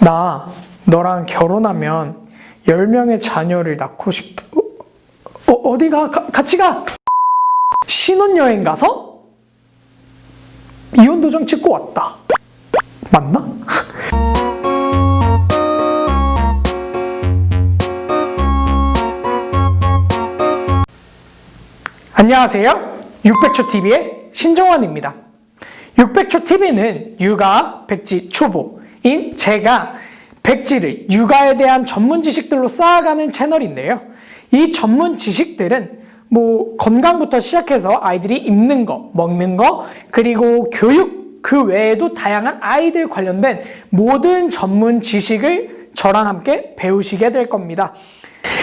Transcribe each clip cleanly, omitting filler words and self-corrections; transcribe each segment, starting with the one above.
나 너랑 결혼하면 10명의 자녀를 낳고 싶어. 어디가? 같이 가! 신혼여행 가서 이혼도장 찍고 왔다. 맞나? 안녕하세요. 600초TV의 신정환입니다. 600초TV는 육아, 백지 초보인 제가 백지를 육아에 대한 전문 지식들로 쌓아가는 채널인데요. 이 전문 지식들은 건강부터 시작해서 아이들이 입는 거, 먹는 거, 그리고 교육, 그 외에도 다양한 아이들 관련된 모든 전문 지식을 저랑 함께 배우시게 될 겁니다.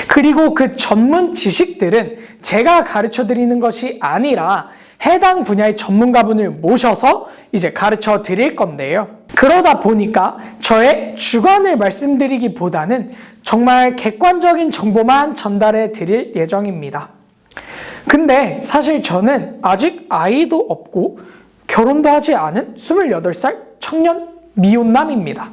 그리고 그 전문 지식들은 제가 가르쳐 드리는 것이 아니라 해당 분야의 전문가분을 모셔서 이제 가르쳐 드릴 건데요. 그러다 보니까 저의 주관을 말씀드리기보다는 정말 객관적인 정보만 전달해 드릴 예정입니다. 근데 사실 저는 아직 아이도 없고 결혼도 하지 않은 28살 청년 미혼남입니다.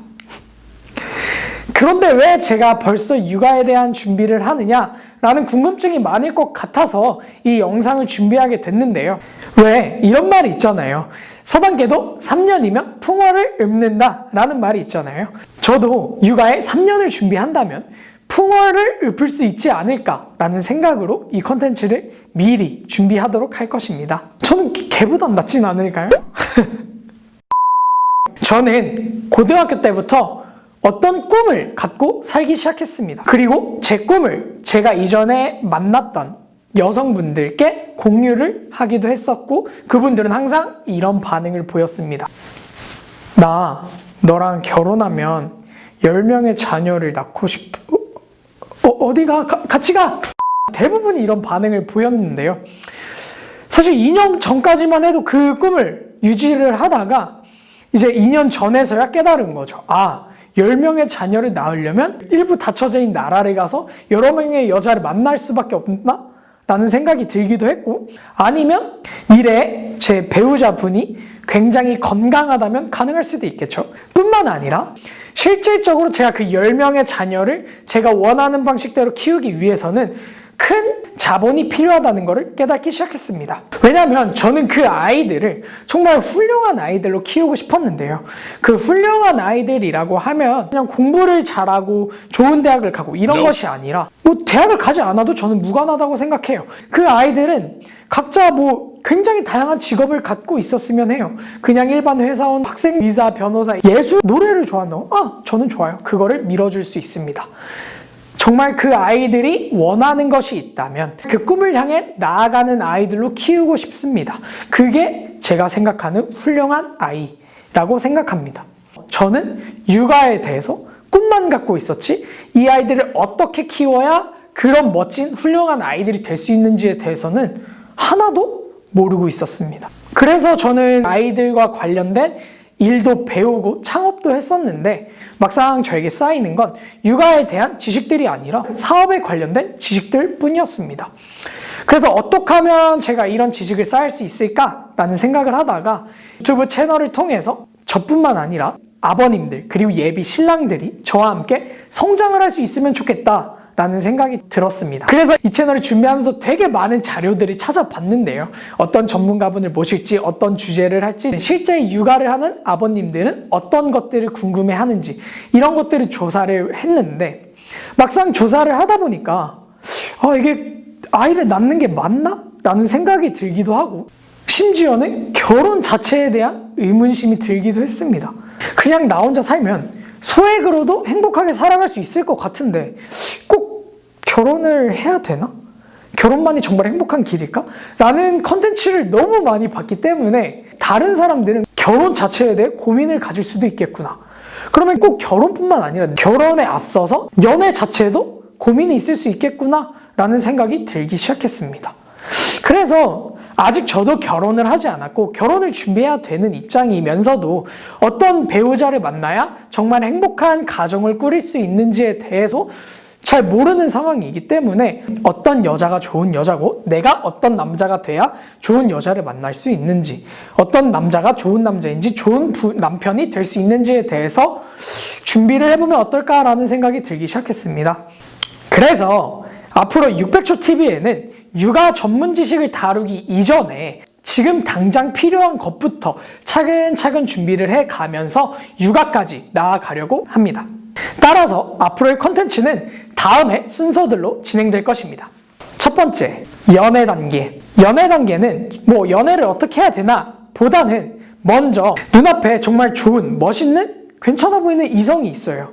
그런데 왜 제가 벌써 육아에 대한 준비를 하느냐라는 궁금증이 많을 것 같아서 이 영상을 준비하게 됐는데요. 왜 이런 말이 있잖아요. 서당계도 3년이면 풍어를 읊는다라는 말이 있잖아요. 저도 육아에 3년을 준비한다면 풍어를 읊을 수 있지 않을까라는 생각으로 이 컨텐츠를 미리 준비하도록 할 것입니다. 저는 걔보단 낫진 않을까요? 저는 고등학교 때부터 어떤 꿈을 갖고 살기 시작했습니다. 그리고 제 꿈을 제가 이전에 만났던 여성분들께 공유를 하기도 했었고 그분들은 항상 이런 반응을 보였습니다. 나 너랑 결혼하면 10명의 자녀를 낳고 싶어. 어디가? 같이 가! 대부분이 이런 반응을 보였는데요. 사실 2년 전까지만 해도 그 꿈을 유지를 하다가 이제 2년 전에서야 깨달은 거죠. 10명의 자녀를 낳으려면 일부 닫혀진 나라를 가서 여러 명의 여자를 만날 수밖에 없나? 라는 생각이 들기도 했고, 아니면 미래에 제 배우자분이 굉장히 건강하다면 가능할 수도 있겠죠. 뿐만 아니라 실질적으로 제가 그 10명의 자녀를 제가 원하는 방식대로 키우기 위해서는 큰 자본이 필요하다는 것을 깨닫기 시작했습니다. 왜냐하면 저는 그 아이들을 정말 훌륭한 아이들로 키우고 싶었는데요. 그 훌륭한 아이들이라고 하면 그냥 공부를 잘하고 좋은 대학을 가고 이런 것이 아니라 대학을 가지 않아도 저는 무관하다고 생각해요. 그 아이들은 각자 굉장히 다양한 직업을 갖고 있었으면 해요. 그냥 일반 회사원, 학생, 의사, 변호사, 예술, 노래를 좋아하는 저는 좋아요. 그거를 밀어줄 수 있습니다. 정말 그 아이들이 원하는 것이 있다면 그 꿈을 향해 나아가는 아이들로 키우고 싶습니다. 그게 제가 생각하는 훌륭한 아이라고 생각합니다. 저는 육아에 대해서 꿈만 갖고 있었지 이 아이들을 어떻게 키워야 그런 멋진 훌륭한 아이들이 될 수 있는지에 대해서는 하나도 모르고 있었습니다. 그래서 저는 아이들과 관련된 일도 배우고 창업도 했었는데 막상 저에게 쌓이는 건 육아에 대한 지식들이 아니라 사업에 관련된 지식들 뿐이었습니다. 그래서 어떻게 하면 제가 이런 지식을 쌓을 수 있을까라는 생각을 하다가 유튜브 채널을 통해서 저뿐만 아니라 아버님들 그리고 예비 신랑들이 저와 함께 성장을 할 수 있으면 좋겠다 라는 생각이 들었습니다. 그래서 이 채널을 준비하면서 되게 많은 자료들을 찾아봤는데요. 어떤 전문가분을 모실지, 어떤 주제를 할지, 실제 육아를 하는 아버님들은 어떤 것들을 궁금해하는지 이런 것들을 조사를 했는데 막상 조사를 하다 보니까 이게 아이를 낳는 게 맞나? 라는 생각이 들기도 하고 심지어는 결혼 자체에 대한 의문심이 들기도 했습니다. 그냥 나 혼자 살면 소액으로도 행복하게 살아갈 수 있을 것 같은데 꼭 결혼을 해야 되나? 결혼만이 정말 행복한 길일까? 라는 컨텐츠를 너무 많이 봤기 때문에 다른 사람들은 결혼 자체에 대해 고민을 가질 수도 있겠구나. 그러면 꼭 결혼뿐만 아니라 결혼에 앞서서 연애 자체에도 고민이 있을 수 있겠구나 라는 생각이 들기 시작했습니다. 그래서 아직 저도 결혼을 하지 않았고 결혼을 준비해야 되는 입장이면서도 어떤 배우자를 만나야 정말 행복한 가정을 꾸릴 수 있는지에 대해서 잘 모르는 상황이기 때문에 어떤 여자가 좋은 여자고 내가 어떤 남자가 돼야 좋은 여자를 만날 수 있는지, 어떤 남자가 좋은 남자인지 좋은 남편이 될 수 있는지에 대해서 준비를 해보면 어떨까라는 생각이 들기 시작했습니다. 그래서 앞으로 600초 TV에는 육아 전문 지식을 다루기 이전에 지금 당장 필요한 것부터 차근차근 준비를 해가면서 육아까지 나아가려고 합니다. 따라서 앞으로의 컨텐츠는 다음의 순서들로 진행될 것입니다. 첫 번째, 연애 단계. 연애 단계는 뭐 연애를 어떻게 해야 되나 보다는 먼저 눈앞에 정말 좋은, 멋있는, 괜찮아 보이는 이성이 있어요.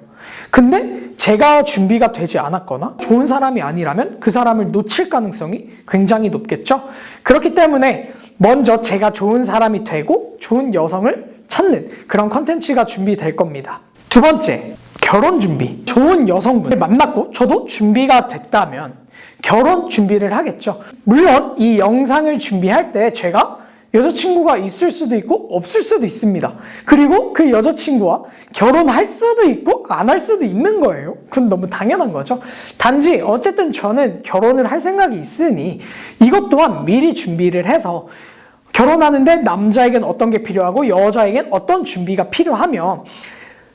근데 제가 준비가 되지 않았거나 좋은 사람이 아니라면 그 사람을 놓칠 가능성이 굉장히 높겠죠? 그렇기 때문에 먼저 제가 좋은 사람이 되고 좋은 여성을 찾는 그런 컨텐츠가 준비될 겁니다. 두 번째, 결혼 준비. 좋은 여성분을 만났고 저도 준비가 됐다면 결혼 준비를 하겠죠. 물론 이 영상을 준비할 때 제가 여자친구가 있을 수도 있고 없을 수도 있습니다. 그리고 그 여자친구와 결혼할 수도 있고 안 할 수도 있는 거예요. 그건 너무 당연한 거죠. 단지 어쨌든 저는 결혼을 할 생각이 있으니 이것 또한 미리 준비를 해서 결혼하는데 남자에겐 어떤 게 필요하고 여자에겐 어떤 준비가 필요하며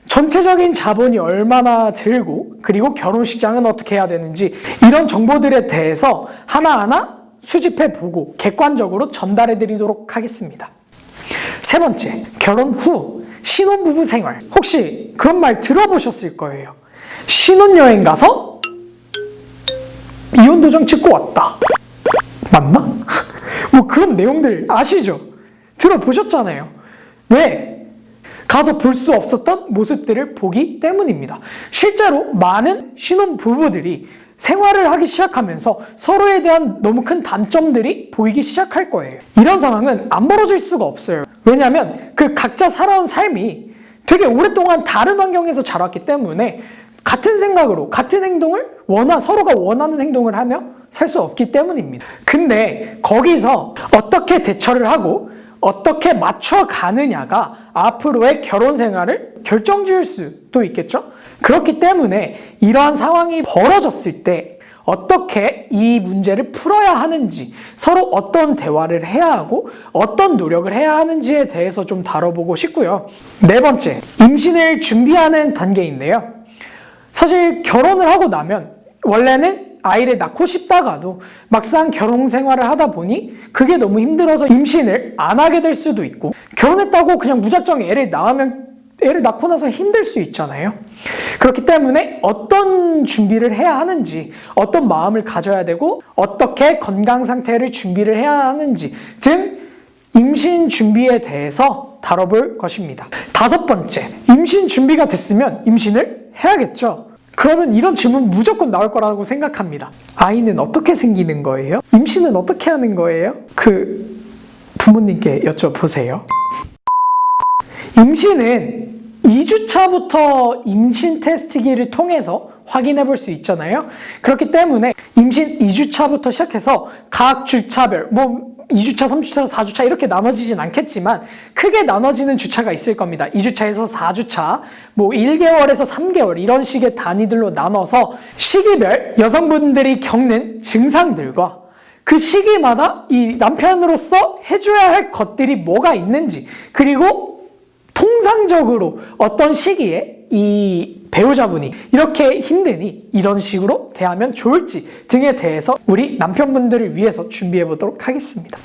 전체적인 자본이 얼마나 들고 그리고 결혼식장은 어떻게 해야 되는지 이런 정보들에 대해서 하나하나 수집해보고 객관적으로 전달해드리도록 하겠습니다. 세 번째, 결혼 후 신혼부부 생활. 혹시 그런 말 들어보셨을 거예요. 신혼여행 가서 이혼도장 찍고 왔다. 맞나? 뭐 그런 내용들 아시죠? 들어보셨잖아요. 왜? 가서 볼 수 없었던 모습들을 보기 때문입니다. 실제로 많은 신혼부부들이 생활을 하기 시작하면서 서로에 대한 너무 큰 단점들이 보이기 시작할 거예요. 이런 상황은 안 벌어질 수가 없어요. 왜냐하면 그 각자 살아온 삶이 되게 오랫동안 다른 환경에서 자랐기 때문에 같은 생각으로 같은 행동을 서로가 원하는 행동을 하며 살 수 없기 때문입니다. 근데 거기서 어떻게 대처를 하고 어떻게 맞춰가느냐가 앞으로의 결혼 생활을 결정지을 수도 있겠죠? 그렇기 때문에 이러한 상황이 벌어졌을 때 어떻게 이 문제를 풀어야 하는지, 서로 어떤 대화를 해야 하고 어떤 노력을 해야 하는지에 대해서 좀 다뤄보고 싶고요. 네 번째, 임신을 준비하는 단계인데요. 사실 결혼을 하고 나면 원래는 아이를 낳고 싶다가도 막상 결혼 생활을 하다 보니 그게 너무 힘들어서 임신을 안 하게 될 수도 있고, 결혼했다고 그냥 무작정 애를 낳고 나서 힘들 수 있잖아요. 그렇기 때문에 어떤 준비를 해야 하는지, 어떤 마음을 가져야 되고 어떻게 건강 상태를 준비를 해야 하는지 등 임신 준비에 대해서 다뤄볼 것입니다. 다섯 번째, 임신 준비가 됐으면 임신을 해야겠죠. 그러면 이런 질문 무조건 나올 거라고 생각합니다. 아이는 어떻게 생기는 거예요? 임신은 어떻게 하는 거예요? 부모님께 여쭤보세요. 임신은 2주차부터 임신 테스트기를 통해서 확인해 볼 수 있잖아요. 그렇기 때문에 임신 2주차부터 시작해서 각 주차별, 2주차, 3주차, 4주차 이렇게 나눠지진 않겠지만 크게 나눠지는 주차가 있을 겁니다. 2주차에서 4주차, 1개월에서 3개월 이런 식의 단위들로 나눠서 시기별 여성분들이 겪는 증상들과 그 시기마다 이 남편으로서 해줘야 할 것들이 뭐가 있는지, 그리고 통상적으로 어떤 시기에 이 배우자분이 이렇게 힘드니 이런 식으로 대하면 좋을지 등에 대해서 우리 남편분들을 위해서 준비해 보도록 하겠습니다.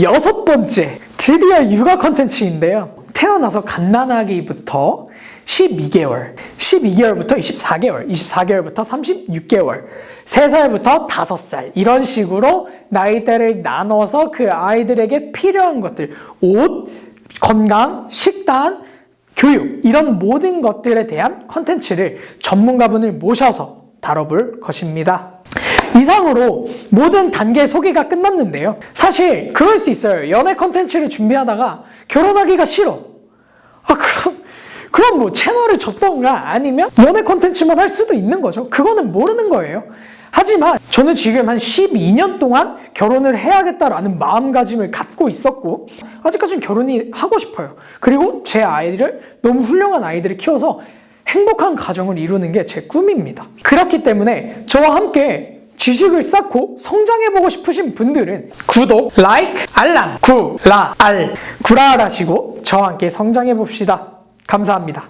여섯 번째, 드디어 육아 컨텐츠인데요. 태어나서 갓난아기부터 12개월부터 24개월, 24개월부터 36개월, 3살부터 5살 이런 식으로 나이대를 나눠서 그 아이들에게 필요한 것들, 옷, 건강, 식단, 교육 이런 모든 것들에 대한 컨텐츠를 전문가분을 모셔서 다뤄볼 것입니다. 이상으로 모든 단계 소개가 끝났는데요. 사실 그럴 수 있어요. 연애 컨텐츠를 준비하다가 결혼하기가 싫어. 그럼 채널을 접던가 아니면 연애 컨텐츠만 할 수도 있는 거죠. 그거는 모르는 거예요. 하지만 저는 지금 한 12년 동안 결혼을 해야겠다라는 마음가짐을 갖고 있었고 아직까지는 결혼이 하고 싶어요. 그리고 제 아이를 너무 훌륭한 아이들을 키워서 행복한 가정을 이루는 게 제 꿈입니다. 그렇기 때문에 저와 함께 지식을 쌓고 성장해보고 싶으신 분들은 구독, 라이크, 알람, 구라알 하시고 저와 함께 성장해봅시다. 감사합니다.